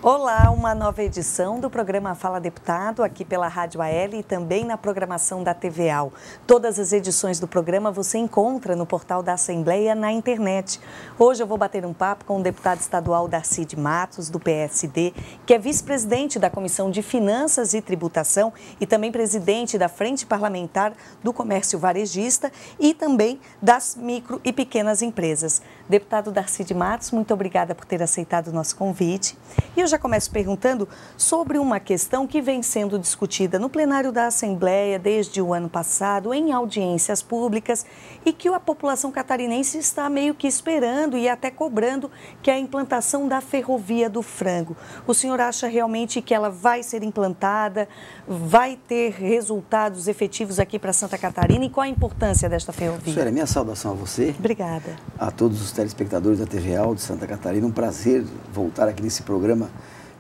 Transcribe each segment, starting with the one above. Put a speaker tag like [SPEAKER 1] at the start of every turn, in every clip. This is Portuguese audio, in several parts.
[SPEAKER 1] Olá, uma nova edição do programa Fala Deputado, aqui pela Rádio AL e também na programação da TV AL. Todas as edições do programa você encontra no portal da Assembleia na internet. Hoje eu vou bater um papo com o deputado estadual Darcy de Matos, do PSD, que é vice-presidente da Comissão de Finanças e Tributação e também presidente da Frente Parlamentar do Comércio Varejista e também das micro e pequenas empresas. Deputado Darcy de Matos, muito obrigada por ter aceitado o nosso convite. E eu já começo perguntando sobre uma questão que vem sendo discutida no plenário da Assembleia desde o ano passado, em audiências públicas, e que a população catarinense está meio que esperando e até cobrando, que é a implantação da ferrovia do Frango. O senhor acha realmente que ela vai ser implantada, vai ter resultados efetivos aqui para Santa Catarina e qual a importância desta ferrovia?
[SPEAKER 2] Senhora, minha saudação a você.
[SPEAKER 1] Obrigada.
[SPEAKER 2] A todos os telespectadores da TV AL de Santa Catarina. Um prazer voltar aqui nesse programa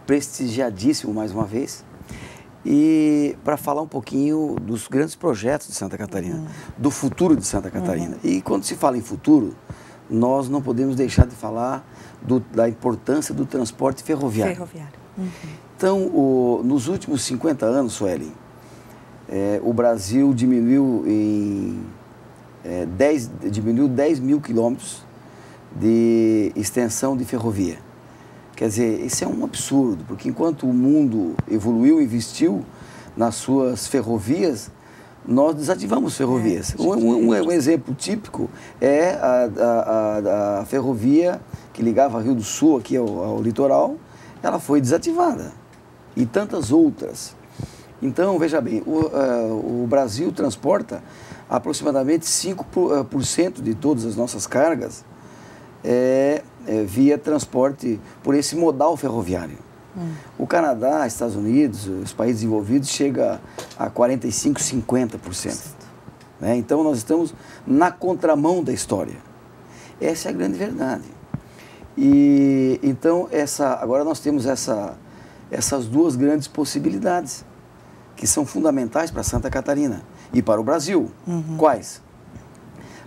[SPEAKER 2] prestigiadíssimo mais uma vez. E para falar um pouquinho dos grandes projetos de Santa Catarina, do futuro de Santa Catarina. E quando se fala em futuro, nós não podemos deixar de falar da importância do transporte ferroviário. Então, nos últimos 50 anos, Sueli, o Brasil diminuiu 10 mil quilômetros de extensão de ferrovia. Quer dizer, isso é um absurdo, porque enquanto o mundo evoluiu e investiu nas suas ferrovias, nós desativamos ferrovias. Um exemplo típico é a ferrovia que ligava Rio do Sul aqui ao litoral, ela foi desativada. E tantas outras. Então, veja bem, o Brasil transporta aproximadamente 5% de todas as nossas cargas via transporte por esse modal ferroviário. O Canadá, Estados Unidos, os países desenvolvidos, chega a 45%, 50%. Né? Então, nós estamos na contramão da história. Essa é a grande verdade. E, então, agora nós temos essas duas grandes possibilidades, que são fundamentais para Santa Catarina e para o Brasil. Quais?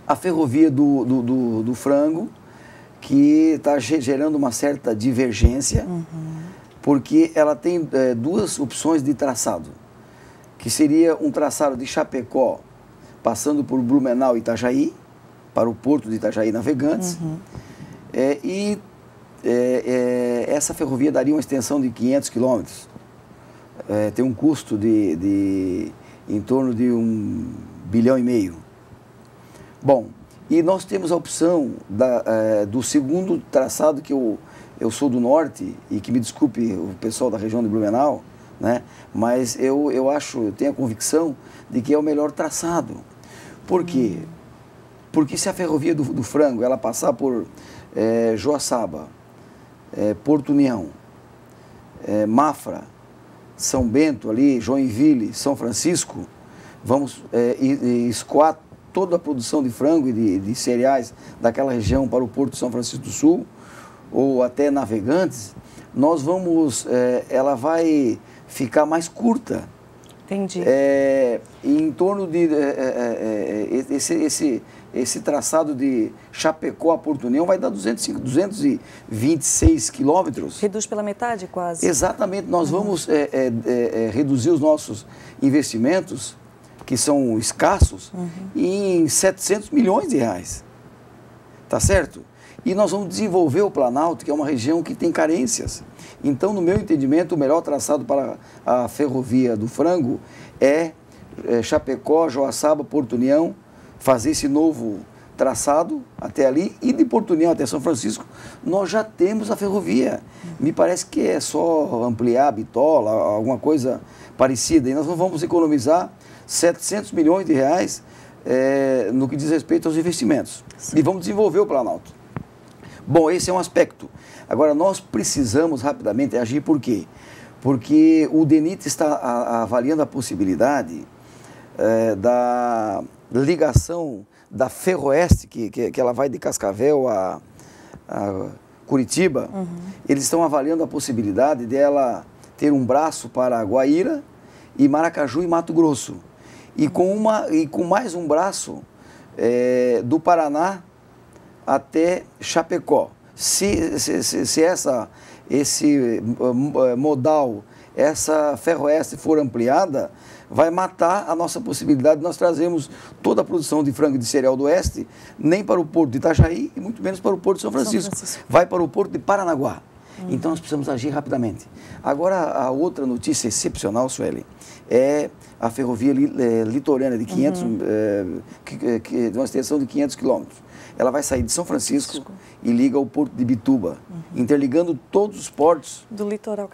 [SPEAKER 2] A ferrovia do Frango, que está gerando uma certa divergência, porque ela tem duas opções de traçado, que seria um traçado de Chapecó, passando por Blumenau e Itajaí, para o porto de Itajaí Navegantes, essa ferrovia daria uma extensão de 500 quilômetros. Tem um custo em torno de 1,5 bilhão. Bom, e nós temos a opção do segundo traçado, que eu sou do norte, e que me desculpe o pessoal da região de Blumenau, né? Mas eu tenho a convicção de que é o melhor traçado. Por quê? Porque se a ferrovia do Frango ela passar por Joaçaba, Porto União, Mafra, São Bento, ali, Joinville, São Francisco, vamos escoar toda a produção de frango e de cereais daquela região para o Porto de São Francisco do Sul, ou até Navegantes, nós vamos, ela vai ficar mais curta.
[SPEAKER 1] Entendi.
[SPEAKER 2] Em torno de esse traçado de Chapecó a Porto União vai dar 226 quilômetros.
[SPEAKER 1] Reduz pela metade quase.
[SPEAKER 2] Exatamente. Nós vamos reduzir os nossos investimentos, que são escassos, em 700 milhões de reais. Tá certo? E nós vamos desenvolver o Planalto, que é uma região que tem carências. Então, no meu entendimento, o melhor traçado para a ferrovia do Frango é Chapecó, Joaçaba, Porto União, fazer esse novo traçado até ali, e de Porto União até São Francisco, nós já temos a ferrovia. Me parece que é só ampliar a bitola, alguma coisa parecida, e nós não vamos economizar 700 milhões de reais no que diz respeito aos investimentos. Sim. E vamos desenvolver o Planalto. Bom, esse é um aspecto. Agora, nós precisamos rapidamente agir, por quê? Porque o DENIT está avaliando a possibilidade da ligação da Ferroeste, que ela vai de Cascavel a Curitiba. Eles estão avaliando a possibilidade dela ter um braço para Guaíra e Maracaju e Mato Grosso. E com mais um braço do Paraná até Chapecó. Se esse modal, essa ferroeste for ampliada, vai matar a nossa possibilidade de nós trazermos toda a produção de frango e de cereal do Oeste, nem para o porto de Itajaí e muito menos para o porto de São Francisco. Vai para o porto de Paranaguá. Então nós precisamos agir rapidamente. Agora, a outra notícia excepcional, Sueli, é a ferrovia litorânea de 500, de uma extensão de 500 quilômetros. Ela vai sair de São Francisco e liga ao porto de Bituba, interligando todos os portos
[SPEAKER 1] do litoral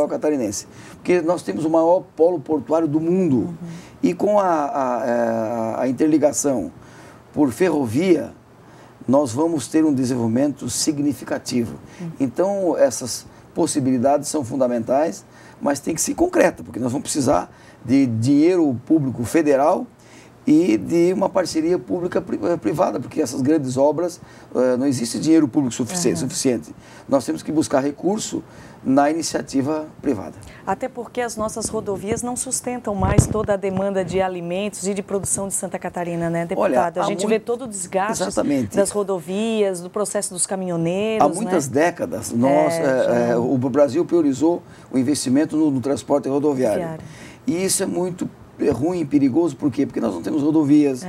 [SPEAKER 1] catarinense.
[SPEAKER 2] Porque nós temos o maior polo portuário do mundo. E com a interligação por ferrovia, nós vamos ter um desenvolvimento significativo. Então, essas possibilidades são fundamentais, mas tem que ser concreta, porque nós vamos precisar de dinheiro público federal e de uma parceria pública-privada, porque essas grandes obras, não existe dinheiro público suficiente. Nós temos que buscar recurso na iniciativa privada.
[SPEAKER 1] Até porque as nossas rodovias não sustentam mais toda a demanda de alimentos e de produção de Santa Catarina, né, deputado?
[SPEAKER 2] Olha,
[SPEAKER 1] a gente vê todo o desgaste das rodovias, do processo dos caminhoneiros.
[SPEAKER 2] Há muitas décadas, o Brasil priorizou o investimento no transporte rodoviário. E isso é muito ruim e perigoso, por quê? Porque nós não temos rodovias,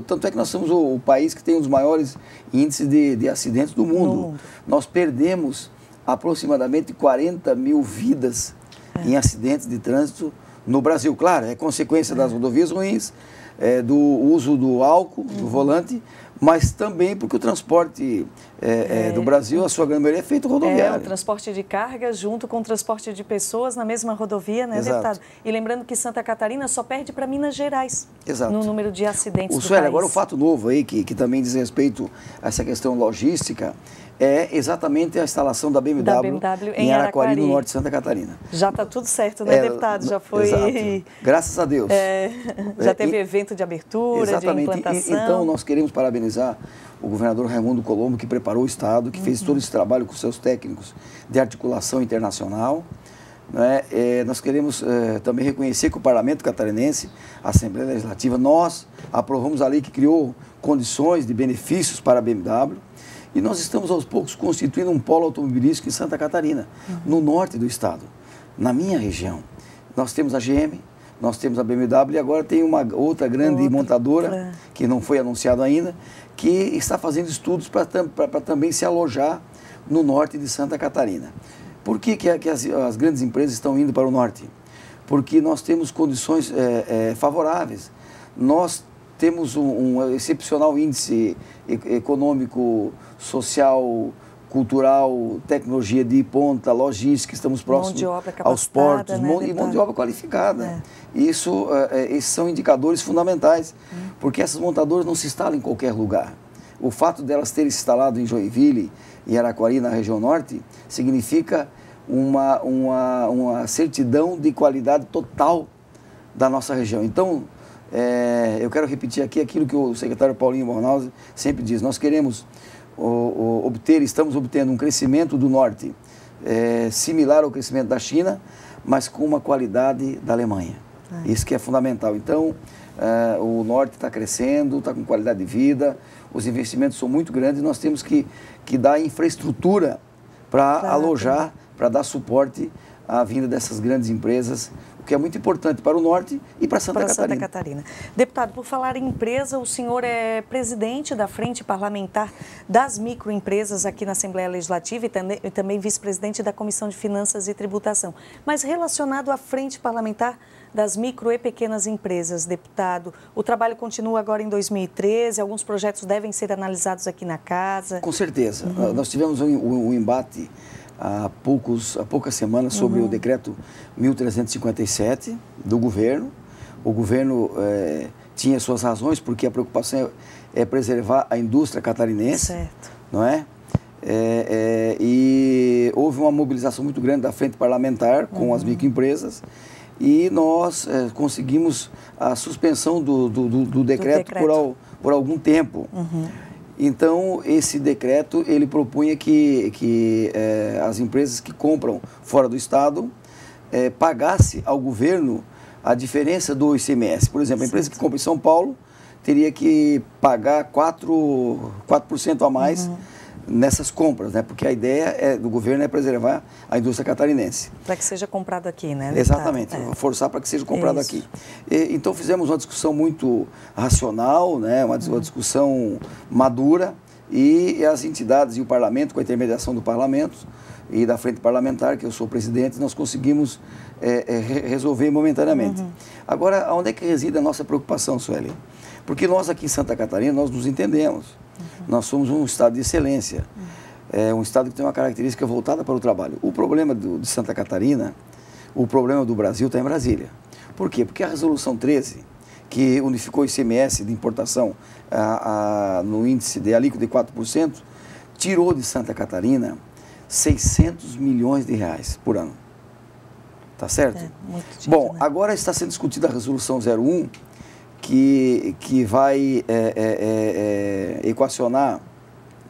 [SPEAKER 2] tanto é que nós somos o país que tem um dos maiores índices de acidentes do mundo. Nós perdemos aproximadamente 40 mil vidas em acidentes de trânsito no Brasil. Claro, é consequência das rodovias ruins, do uso do álcool, do volante, mas também porque o transporte do Brasil, a sua grande maioria, é feito rodoviário.
[SPEAKER 1] O transporte de carga junto com o transporte de pessoas na mesma rodovia, né, deputado? E lembrando que Santa Catarina só perde para Minas Gerais no número de acidentes do país.
[SPEAKER 2] Agora o fato novo aí, que também diz respeito a essa questão logística, é exatamente a instalação da BMW em Araquari, no norte de Santa Catarina.
[SPEAKER 1] Já está tudo certo, né, deputado? Já foi...
[SPEAKER 2] Exato. Graças a Deus.
[SPEAKER 1] Já teve evento de abertura, de implantação.
[SPEAKER 2] Então, nós queremos parabenizar o governador Raimundo Colombo, que preparou o Estado, que fez todo esse trabalho com seus técnicos de articulação internacional. Nós queremos também reconhecer que o Parlamento Catarinense, a Assembleia Legislativa, nós aprovamos a lei que criou condições de benefícios para a BMW. E nós estamos, aos poucos, constituindo um polo automobilístico em Santa Catarina, no norte do estado, na minha região. Nós temos a GM, nós temos a BMW e agora tem uma outra grande montadora, que não foi anunciado ainda, que está fazendo estudos para também se alojar no norte de Santa Catarina. Por que as grandes empresas estão indo para o norte? Porque nós temos condições favoráveis. Nós temos um excepcional índice econômico, social, cultural, tecnologia de ponta, logística, estamos próximos aos portos, e mão de obra qualificada. Esses são indicadores fundamentais, porque essas montadoras não se instalam em qualquer lugar. O fato delas terem se instalado em Joinville e Araquari, na região norte, significa uma certidão de qualidade total da nossa região. Então, eu quero repetir aqui aquilo que o secretário Paulinho Bornhausen sempre diz. Nós queremos estamos obtendo um crescimento do norte similar ao crescimento da China, mas com uma qualidade da Alemanha. Isso que é fundamental. Então, o norte está crescendo, está com qualidade de vida, os investimentos são muito grandes e nós temos que dar infraestrutura para alojar, para dar suporte à vinda dessas grandes empresas, o que é muito importante para o norte e para Santa Catarina.
[SPEAKER 1] Deputado, por falar em empresa, o senhor é presidente da Frente Parlamentar das Microempresas aqui na Assembleia Legislativa e também vice-presidente da Comissão de Finanças e Tributação. Mas relacionado à Frente Parlamentar das Micro e Pequenas Empresas, deputado, o trabalho continua agora em 2013, alguns projetos devem ser analisados aqui na casa?
[SPEAKER 2] Com certeza. Nós tivemos um embate há poucas semanas sobre o decreto 1357 do governo. O governo tinha suas razões, porque a preocupação é preservar a indústria catarinense, não é? E houve uma mobilização muito grande da frente parlamentar com as microempresas e nós conseguimos a suspensão do decreto por algum tempo. Então, esse decreto, ele propunha que as empresas que compram fora do estado pagasse ao governo a diferença do ICMS. Por exemplo, a empresa que compra em São Paulo teria que pagar 4% a mais nessas compras, né? Porque a ideia do governo é preservar a indústria catarinense.
[SPEAKER 1] Para que seja comprado aqui, né?
[SPEAKER 2] Exatamente, forçar para que seja comprado aqui. Então fizemos uma discussão muito racional, né? Uma discussão madura, e as entidades e o parlamento, com a intermediação do parlamento e da frente parlamentar, que eu sou presidente, nós conseguimos resolver momentaneamente. Agora, onde é que reside a nossa preocupação, Sueli? Porque nós aqui em Santa Catarina, nós nos entendemos. Nós somos um estado de excelência. É um estado que tem uma característica voltada para o trabalho. O problema de Santa Catarina, o problema do Brasil está em Brasília. Por quê? Porque a Resolução 13, que unificou o ICMS de importação no índice de alíquota de 4%, tirou de Santa Catarina 600 milhões de reais por ano. Tá certo?
[SPEAKER 1] Muito dinheiro,
[SPEAKER 2] bom,
[SPEAKER 1] né?
[SPEAKER 2] Agora está sendo discutida a Resolução 01, que vai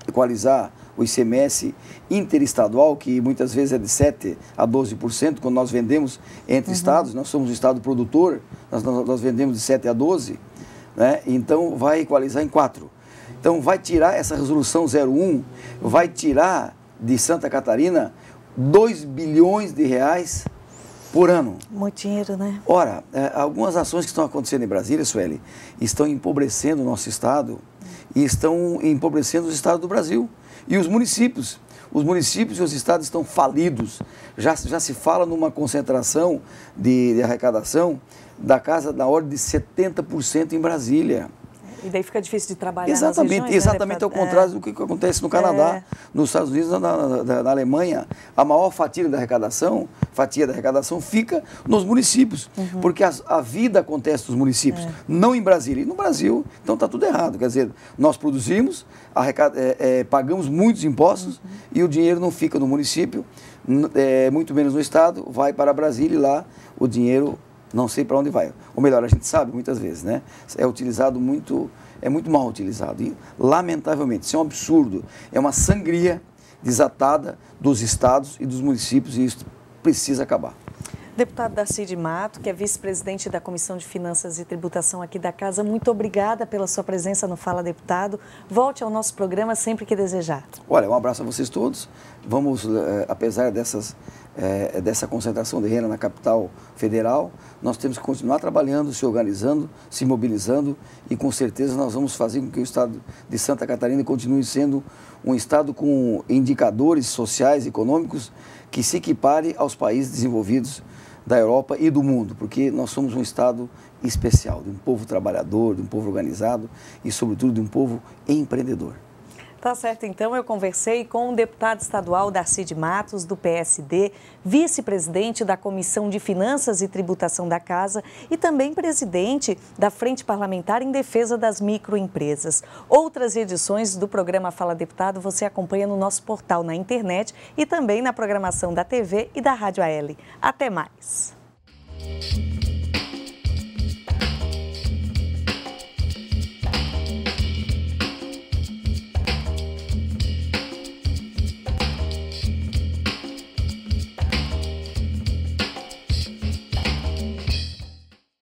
[SPEAKER 2] equalizar o ICMS interestadual, que muitas vezes é de 7% a 12%, quando nós vendemos entre estados, nós somos um estado produtor, nós vendemos de 7% a 12%, né? Então vai equalizar em 4%. Então vai tirar essa Resolução 01, vai tirar de Santa Catarina 2 bilhões de reais por ano.
[SPEAKER 1] Muito dinheiro, né?
[SPEAKER 2] Ora, algumas ações que estão acontecendo em Brasília, Sueli, estão empobrecendo o nosso estado e estão empobrecendo os estados do Brasil e os municípios. Os municípios e os estados estão falidos. Já se fala numa concentração de arrecadação da casa da ordem de 70% em Brasília.
[SPEAKER 1] E daí fica difícil de trabalhar
[SPEAKER 2] Exatamente,
[SPEAKER 1] nas regiões,
[SPEAKER 2] exatamente ao contrário do que acontece no Canadá, nos Estados Unidos, na Alemanha. A maior fatia da arrecadação fica nos municípios, porque a vida acontece nos municípios, não em Brasília. E no Brasil, então está tudo errado. Quer dizer, nós produzimos, pagamos muitos impostos e o dinheiro não fica no município, muito menos no estado, vai para Brasília e lá o dinheiro não sei para onde vai. Ou melhor, a gente sabe muitas vezes, né? É muito mal utilizado. E, lamentavelmente, isso é um absurdo. É uma sangria desatada dos estados e dos municípios e isso precisa acabar.
[SPEAKER 1] Deputado Darcy de Mato, que é vice-presidente da Comissão de Finanças e Tributação aqui da Casa, muito obrigada pela sua presença no Fala Deputado. Volte ao nosso programa sempre que desejar.
[SPEAKER 2] Olha, um abraço a vocês todos. Vamos, apesar dessa concentração de renda na capital federal, nós temos que continuar trabalhando, se organizando, se mobilizando e com certeza nós vamos fazer com que o estado de Santa Catarina continue sendo um estado com indicadores sociais e econômicos que se equipare aos países desenvolvidos da Europa e do mundo, porque nós somos um estado especial, de um povo trabalhador, de um povo organizado e, sobretudo, de um povo empreendedor.
[SPEAKER 1] Tá certo, então eu conversei com o deputado estadual Darcy de Matos, do PSD, vice-presidente da Comissão de Finanças e Tributação da Casa e também presidente da Frente Parlamentar em Defesa das Microempresas. Outras edições do programa Fala Deputado você acompanha no nosso portal na internet e também na programação da TV e da Rádio AL. Até mais!